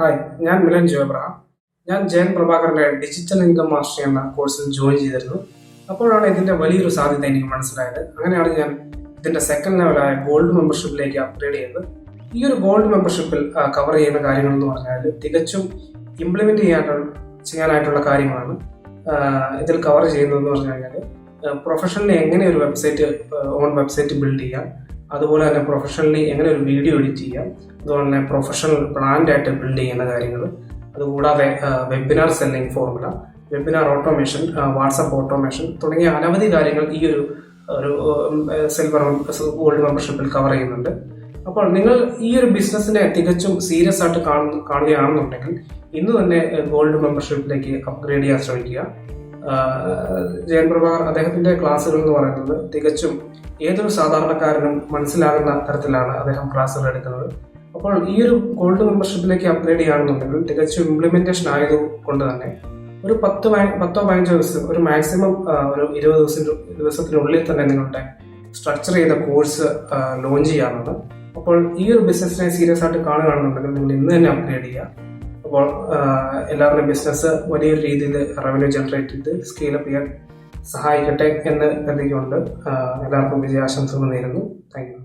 Hi, ഞാൻ മിലൻ ജോബ്രഹാം. ഞാൻ Jayan പ്രഭാകറിന്റെ digital income mastery എന്ന കോഴ്സിൽ ജോയിൻ ചെയ്തിരുന്നു. അപ്പോഴാണ് ഇതിന്റെ വലിയൊരു സാധ്യത എനിക്ക് മനസ്സിലായത്. അങ്ങനെയാണ് ഞാൻ ഇതിന്റെ സെക്കൻഡ് ലെവലായ ഗോൾഡ് മെമ്പർഷിപ്പിലേക്ക് അപ്ഗ്രേഡ് ചെയ്തത്. ഈ ഒരു ഗോൾഡ് മെമ്പർഷിപ്പിൽ കവർ ചെയ്യുന്ന കാര്യങ്ങൾ എന്ന് പറഞ്ഞാൽ തികച്ചും ഇംപ്ലിമെന്റ് ചെയ്യാനായിട്ടുള്ള കാര്യങ്ങളാണ് ഇതിൽ കവർ ചെയ്യുന്നതെന്ന് പറഞ്ഞു കഴിഞ്ഞാൽ പ്രൊഫഷണലി എങ്ങനെ ഒരു ഓൺ വെബ്സൈറ്റ് ബിൽഡ് ചെയ്യാം, അതുപോലെ തന്നെ പ്രൊഫഷണലി എങ്ങനെ ഒരു വീഡിയോ എഡിറ്റ് ചെയ്യാം, അതുപോലെ തന്നെ പ്രൊഫഷണൽ ബ്രാൻഡായിട്ട് ബിൽഡ് ചെയ്യുന്ന കാര്യങ്ങൾ, അതുകൂടാതെ webinar selling formula, webinar automation, WhatsApp automation തുടങ്ങിയ അനവധി കാര്യങ്ങൾ ഈ ഒരു സിൽവർ ഗോൾഡ് മെമ്പർഷിപ്പിൽ കവർ ചെയ്യുന്നുണ്ട്. അപ്പോൾ നിങ്ങൾ ഈ ഒരു ബിസിനസ്സിനെ തികച്ചും സീരിയസ് ആയിട്ട് കാണുകയാണെന്നുണ്ടെങ്കിൽ ഇന്ന് തന്നെ ഗോൾഡ് മെമ്പർഷിപ്പിലേക്ക് അപ്ഗ്രേഡ് ചെയ്യാൻ ശ്രമിക്കുക. ജയൻ പ്രഭാകർ അദ്ദേഹത്തിന്റെ ക്ലാസ്സുകൾ എന്ന് പറയുന്നത് തികച്ചും ഏതൊരു സാധാരണക്കാരനും മനസ്സിലാകുന്ന തരത്തിലാണ് അദ്ദേഹം ക്ലാസ്സുകൾ എടുക്കുന്നത്. അപ്പോൾ ഈ ഒരു ഗോൾഡ് മെമ്പർഷിപ്പിലേക്ക് അപ്ഗ്രേഡ് ചെയ്യുകയാണെന്നുണ്ടെങ്കിൽ തികച്ചും ഇംപ്ലിമെന്റേഷൻ ആയതുകൊണ്ട് തന്നെ ഒരു 10-15 ദിവസം, ഒരു മാക്സിമം ഒരു 20 ദിവസത്തിനുള്ളിൽ തന്നെ നിങ്ങളുടെ സ്ട്രക്ചർ ചെയ്ത കോഴ്സ് ലോഞ്ച് ചെയ്യാറുണ്ട്. അപ്പോൾ ഈ ഒരു ബിസിനസ്സിനെ സീരിയസ് ആയിട്ട് കാണുകയാണെന്നുണ്ടെങ്കിൽ നിങ്ങൾ ഇന്ന് തന്നെ അപ്ഗ്രേഡ് ചെയ്യുക. അപ്പോൾ എല്ലാവരുടെയും ബിസിനസ് വലിയൊരു രീതിയിൽ റവന്യൂ ജനറേറ്റ് ചെയ്ത് സ്കെയിലപ്പ് ചെയ്യാൻ സഹായിക്കട്ടെ എന്ന് കരുതിക്കൊണ്ട് എല്ലാവർക്കും വിജയാശംസകൾ നേരുന്നു. Thank you.